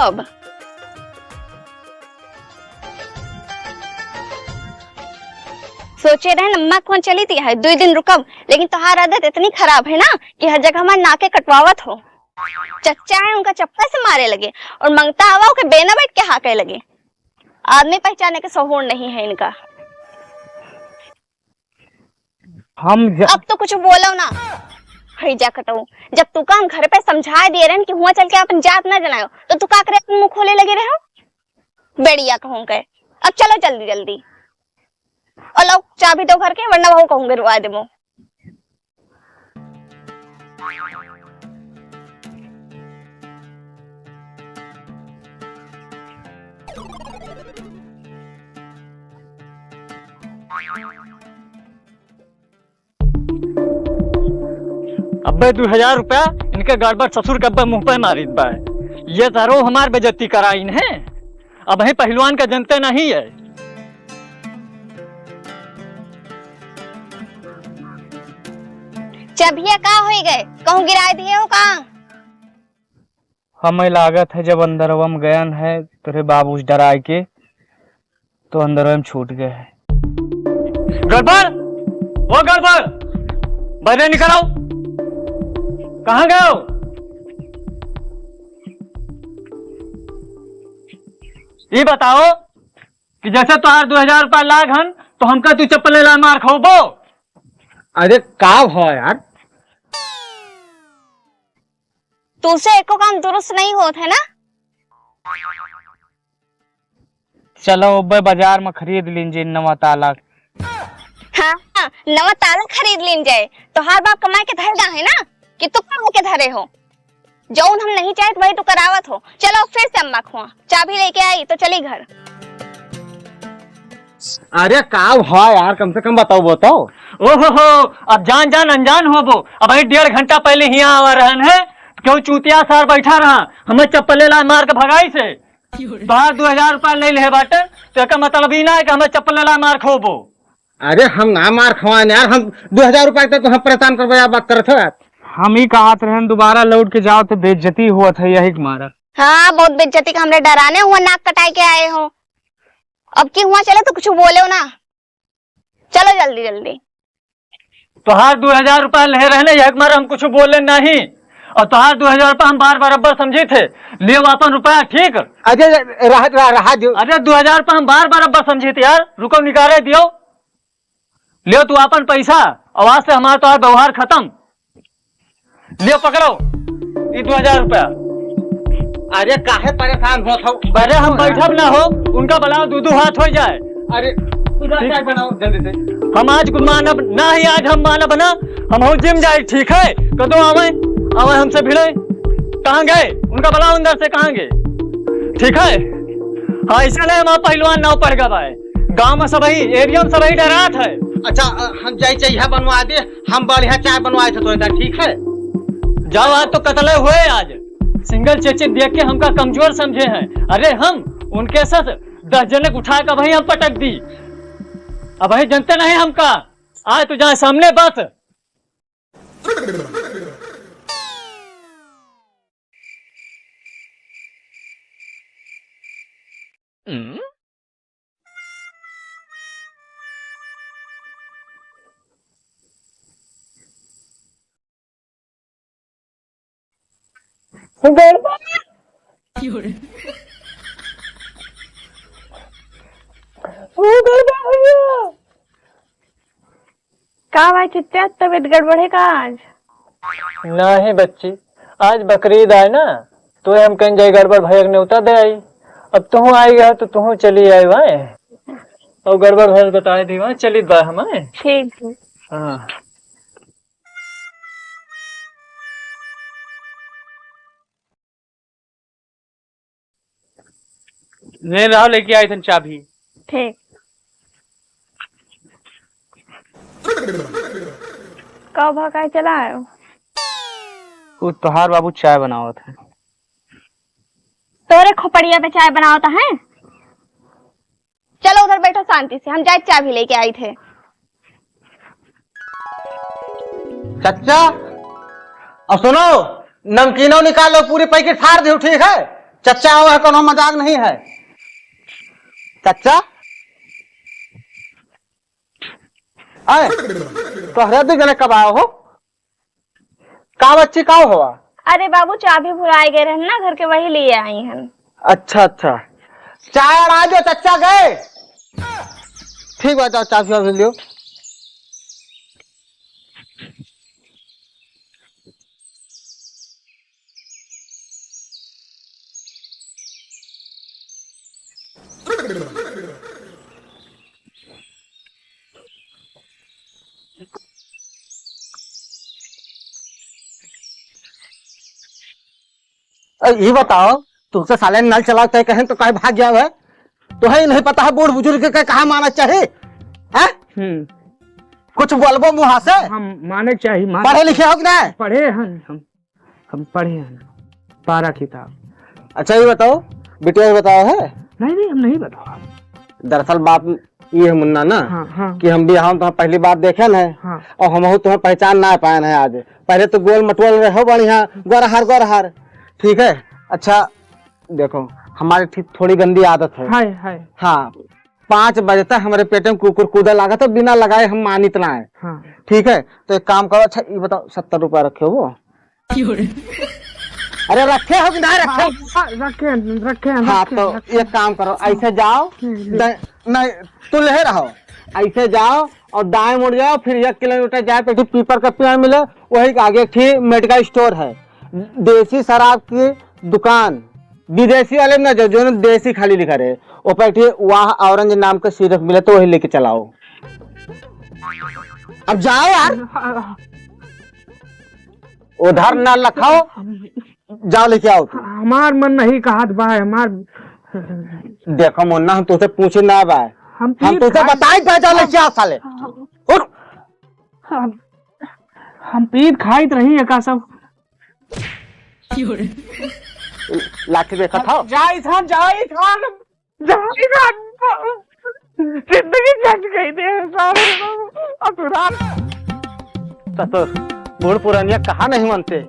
अब। सोचे रहे नम्मा कौन चली थी है 2 दिन रुकब, लेकिन तुम्हारी आदत इतनी खराब है ना कि हर जगह हमारे नाके कटवावत हो। चच्चा है उनका चप्पल से मारे लगे और मंगता हवा के बेना बैठ के हाके लगे। आदमी पहचाने के सहूर नहीं है इनका। अब तो कुछ बोलो ना जा कटो। जब तू का हम घर पे समझा दिए रहे कि हुआ चल के अपन जात ना जनायो तो तू का करे अपन मुंह खोले लगे रहे हो बेड़िया कहूं के। अब चलो जल्दी जल्दी और लो चाबी दो घर के, वरना बहू कहूंगे रुआ दे मो। अब्बे 2000 रुपया इनके गड़बड़ ससुर के अब्बे मुंह पे मारित बा। ये जरो हमार बेजती कराइन है। अब ही पहलवान का जनते नहीं है। चबिया का हो गए कहूं गिरा दिए हो का? हमें लागत है जब अंदरवम गयन है तेरे बाबू डराए के तो अंदरवम छूट गए है। गड़बड़ वो गड़बड़ बने निकलो। कहाँ गए हो? ये बताओ कि जैसे तुहार 2000 रुपया लाग हन तो हमका तू चप्पल ला मार खोबो। अरे का हो यार, तुझसे एको काम दुरुस्त नहीं होत है ना। चलो अब्बे बाजार में खरीद लीजिए नवा ताला। हाँ, नवा ताला खरीद लीन जाए तो हर बाप कमाए के धर है ना कि तू कमा के धरे हो। जौन हम नहीं चाहते वही तो करावत हो। चलो फिर से अम्मा खुआ चाबी लेके आई तो चली घर। अरे का हो यार, कम से कम बताओ। ओहो अब जान जान अनजान हो वो। अब 1.5 घंटा पहले ही यहाँ आ रहन है क्यों चूतिया सार बैठा रहा हमें चप्पल ला मार के भगाई से। बाहर 2000 रुपया ले ले बाटे तो का मतलब ही ना है कि हमें चप्पल ला मार खोबो। अरे हम ना मार खवाए यार, हम 2000 रुपया तक तो हम परेशान करबे यार, बात करत हो। हम ही कहत रहन दोबारा लौट के जाओ तो बेइज्जती हुआ था यही मारा। हाँ बहुत बेइज्जती का हमरे डराने हुआ नाक कटाई के आए हो। अब की हुआ चले तो कुछ बोले ना। चलो जल्दी जल्दी। तुहार 2000 रुपया ले रहने यह मारा हम कुछ बोले नहीं। और तुहार 2000 रुपया हम बार बराबर समझे थे ले वापन रुपया ठीक। अरे रहा जो अरे 2000 रुपया हम बार बराबर समझे थे यार। रुको निकाले दियो लियो तू अपन पैसा। आवाज से हमारा तो व्यवहार खत्म। लियो पकड़ो ये 2000 रुपया। अरे काहे परेशान हो था? अरे हम बैठब ना हो उनका बुलाओ दो हाथ हो जाए। अरे चाय बनाओ जल्दी से। हम आज मानब ना ही आज हम मानब ना। हम हो जिम जाए ठीक है कदो आवे हमसे भिड़े। कहाँ गए उनका बुलाओ अंदर से। कहाँ गए ठीक है। हाँ इसलिए हम पहलवान नाव पड़ गए गाँव में सब एरिया में सब डरात है। अच्छा हम जाए चाहिए बनवा दे, हम बढ़िया चाय बनवाए थे तो ठीक है। जाओ आज तो कतले हुए। आज सिंगल चेचे देख के हमका कमजोर समझे हैं। अरे हम उनके साथ 10 जने उठा कर भाई हम पटक दी। अब भाई जनते नहीं हमका। आज तो जहाँ सामने बस। का भाई चित्ते तबीयत गड़बड़ है का आज? नहीं बच्ची आज बकरीद आए ना तो हम कहीं जाए गड़बड़ भैया ने उतर दे आई। अब तुम आई गया तो तुम चली आई वहाँ और गड़बड़ भैया बताए दी वहाँ चली बा हमें। ठीक है। हाँ ले रहा लेके आए थे चाबी। ठीक। कब भगाए चला आयो? वो तोहार बाबू चाय बनावत है। तोरे खोपड़िया पे चाय बनावता है। चलो उधर बैठो शांति से, हम जाए चाबी लेके आई थे। चाचा और सुनो नमकीनों निकालो पूरी पैकेट फाड़ दो ठीक है। चच्चा हुआ कोनो मजाक नहीं है। चच्चा आए तोहरे भी गले कब आयो हो? का बच्ची का हुआ? अरे बाबू चाबी भुलाए गए रहे ना घर के, वही लिए आई हैं। अच्छा अच्छा, चाय और आ जाओ, चच्चा गए। ठीक बात, जाओ चाबी वाबी लियो। ये बताओ, तुमसे साले नल चलाते कहें तो कहीं भाग गया है? तो है नहीं पता है बूढ़ बुजुर्ग के कहा माना चाहिए है? कुछ बोलबो मुँह से। हम माने चाहिए। पढ़े लिखे हो कि नहीं? पढ़े हम पढ़े हैं 12 किताब। अच्छा ये बताओ, बिटिया बताओ है? नहीं हम नहीं बताओ। दरअसल बात ये है मुन्ना ना, कि हम भी हम तो पहली बार देखे न है, और हम तुम्हें पहचान ना पाए है आज। पहले तो गोल मटोल रहो बढ़िया, गोरहार। ठीक है। अच्छा देखो, हमारी ठीक थोड़ी गंदी आदत है। हाँ, 5 बजे तक हमारे पेट में कुकुर कूदा लगा तो बिना लगाए हम मान इतना है। ठीक है, तो एक काम करो। अच्छा ये बताओ, 70 रुपया रखे हो वो? अरे रखे हो कि नहीं रखे? रखे। हाँ तो एक काम करो, ऐसे जाओ, नहीं तुम ले रहो, ऐसे जाओ और दाएं मुड़ जाओ, फिर 1 किलोमीटर जाए तो पीपर का पेड़ मिले, वही आगे ठीक मेडिकल स्टोर है, देसी शराब की दुकान, विदेशी वाले ना जो देसी खाली लिखा रहे, वहाँ ऑरेंज नाम का सिरप मिले तो वही लेके चलाओ। अब जाओ यार, उधर ना लखाओ, जाओ लेके आओ। हमार मन नहीं कहा भाई, हमार देखो मुन्ना, हम तुझसे पूछे ना भाई, हम तुझसे बताए पहचान लेके आओ साले। उठ, हम पीत खाइत रही है का सब लाठी देखा था। जाई था जिंदगी जग गई तो बूढ़ पुरानिया कहा नहीं मानते।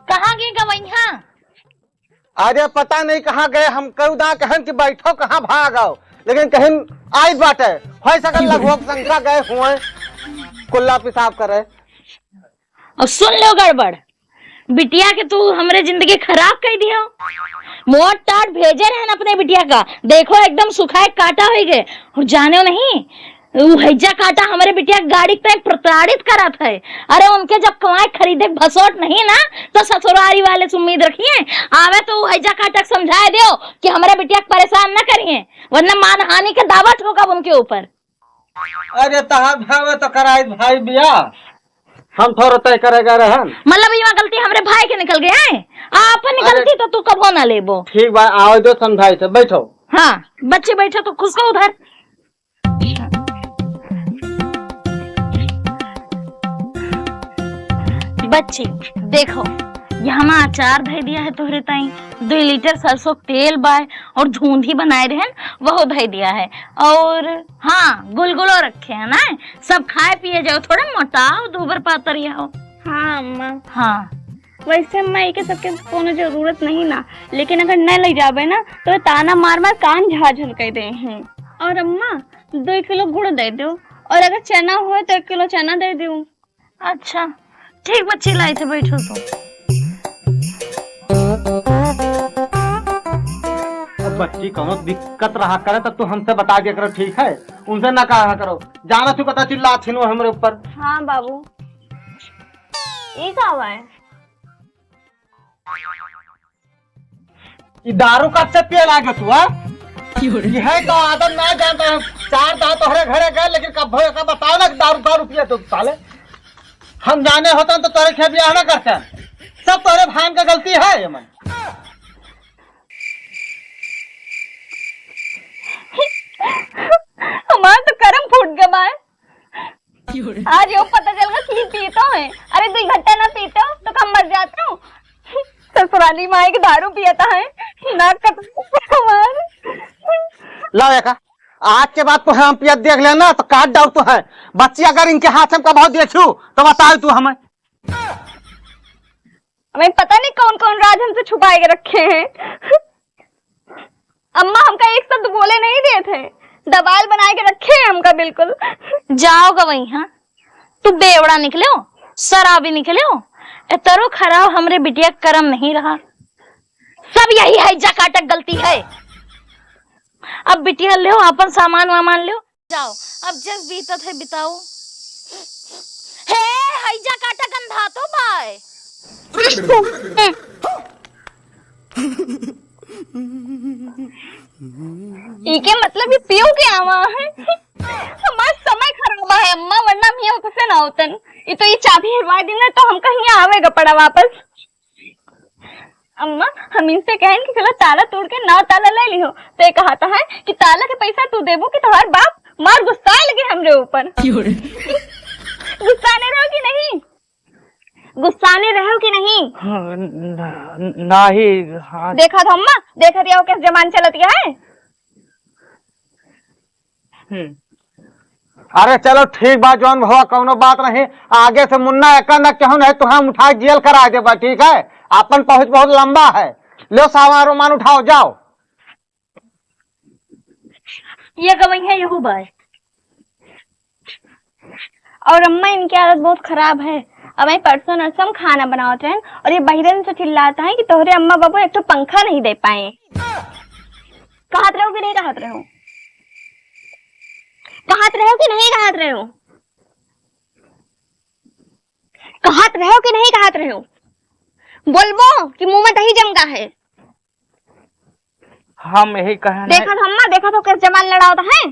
कहाँ गए गवैया? अरे पता नहीं कहाँ गए, हम करुदा कहन कि बैठो कहाँ भागो, लेकिन कहीं आई बाटे हो सकल लगभग संख्या गए हुए कुल्ला पेशाब करे। और सुन लो गड़बड़, बिटिया के तू हमरे जिंदगी खराब कर दियो। मोट टाट भेजे रहन अपने बिटिया का, देखो एकदम सुखाए काटा हो गए, और जाने नहीं हैजा काटा हमारे बिटिया गाड़ी पे प्रताड़ित करा था। अरे उनके जब कमाए खरीदे भसोट नहीं ना, तो ससुरारी वाले से उम्मीद रखिए आवे तो हैजा काटा समझाए दो कि हमारे बिटिया को परेशान न करिए, वरना मानहानि का दावा ठोका उनके ऊपर। अरे तहां तो कराई भाई बिया, हम थोड़ा तय करेगा रहन। मतलब ये गलती हमारे भाई के निकल गया है, आपन गलती तो तू कबो ना लेबो। ठीक भाई, आओ दो समझाई से, बैठो। हाँ बच्चे बैठो तो खुश को उधर। बच्ची देखो, यहाँ अचार धै दिया है तोहरे ताई, 2 लीटर सरसों तेल बाय और धूंधी बनाए रहन वो धै दिया है, और हाँ गुलगुलो रखे है ना, सब खाए पिए जाओ, थोड़ा मोटाओ दूबर पातर हो। हाँ अम्मा। हाँ वैसे अम्मा एक सबके कोनो जरूरत नहीं ना, लेकिन अगर न ले जाबे ना तो ताना मार मार कान झाझल कर दे हैं। और अम्मा 2 किलो गुड़ दे दो, और अगर चना हो तो 1 किलो चना दे दूं। अच्छा ठीक बच्ची, लाई थे बैठो तो। बच्ची कहो दिक्कत रहा करे तो तू हमसे बता दिया करो, ठीक है? उनसे ना कहा करो, जाना तू पता चिल्ला थी हमारे ऊपर। हाँ बाबू ये क्या हुआ है? दारू कब से पिए लागे तू? है तो आदत ना जानता है, 4 दांत तोहरे घरे गए, लेकिन कब बताओ ना दारू पिए तो साले। हम जाने होते तो तोरे खे ब्याह ना करते, सब तोरे भान का गलती है। ये मन हमारा तो कर्म फूट गया है। आज यो पता चल गया कि पीता है। अरे 2 घंटा ना पीते हो तो कम मर जाते हो। ससुराली माई के दारू पियाता है ना कर। लाओ का आज के बाद तो हम पिया देख लेना तो काट डाल तो है। बच्ची अगर इनके हाथ में कब देखू तो बताओ तू हमें। हमें पता नहीं कौन कौन राज हमसे छुपाए के रखे हैं। अम्मा हमका एक शब्द बोले नहीं दिए थे, दबाल बनाए के रखे हैं हमका बिल्कुल। जाओगा वही। हाँ तू बेवड़ा निकले हो, शराबी निकले हो। इतरो खराब हमरे बिटिया कर्म नहीं रहा। सब यही है जकाटक गलती है। अब बिटिया ले अपन सामान वामान ले जाओ। अब जस बीतत है बिताओ। हे हैजा काटा गंधा तो बाय। इके मतलब ये पियो के आवा है। हमारा समय खराब है अम्मा, वरना मियाँ कैसे ना होतन। ये तो ये चाबी हरवा देना तो हम कहीं आवेगा पड़ा वापस। अम्मा हम इनसे कहें कि चलो ताला तोड़ के नया ताला ले लियो, तो ये कहता है कि ताला के पैसा तू देबो कि तुम्हारे बाप मार गुस्सा लगे हमरे ऊपर। गुस्साने रहो कि नहीं? गुस्साने रहो कि नहीं? नहीं। हाँ। देखा था अम्मा, देखा दिया कैसे जमान चलत गया है। अरे चलो ठीक बात जौन भवा कौनो बात नहीं। आगे से मुन्ना एक न कहूं है तो हम उठा जेल करा देबा, ठीक है। अपन पहुंच बहुत लंबा है। लो सामान रोमान उठाओ जाओ। ये गवई है यहू बाय। और अम्मा इनकी आदत बहुत खराब है। अब मैं परसों नरसों खाना बनाते हैं और ये बहिरन से चिल्लाता है कि तोहरे अम्मा बाबू एक तो पंखा नहीं दे पाए। कहत रहो कि नहीं कहत रहो? कहत रहो कि नहीं कहत रहो? कहत रहो कि नहीं कहत रहो? बोलबो कि मुंह में दही जमगा है। हम यही कहें। देखा था अम्मा, देखा तो कैसे जमान लड़ा होता है।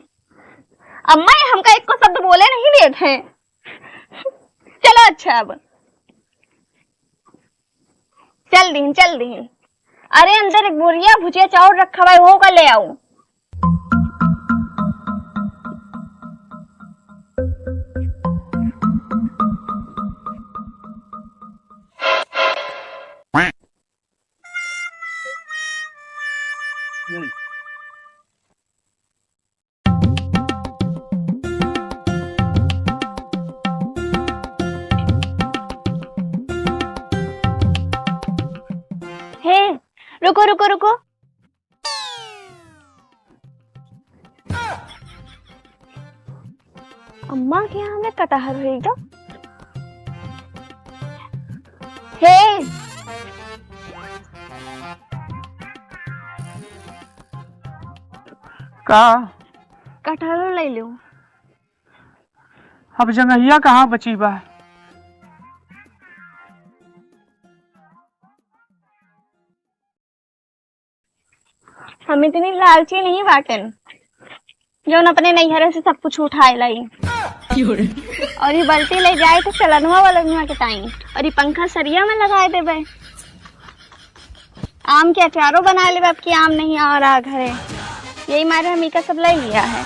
अम्मा ये हमका एक को शब्द बोले नहीं दिए थे। चलो अच्छा अब चल दी। अरे अंदर एक बोरिया भुजिया चावल रखा हुआ है, वो का ले आओ। हे रुको रुको रुको। अम्मा के यहाँ में कटहल है जो। हे का कटहल ले लो। अब जंगहिया कहाँ बची बा? हम इतनी लालची नहीं बाटन जो न अपने नैहरे से सब कुछ उठाए लाई। और ये बल्टी ले जाए तो चलनवा वालनवा के टाइम, और ये पंखा सरिया में लगाए देवे। आम के अचारों बना ले, अब की आम नहीं आ रहा घरे, यही मारे हम इका सब ले लिया है।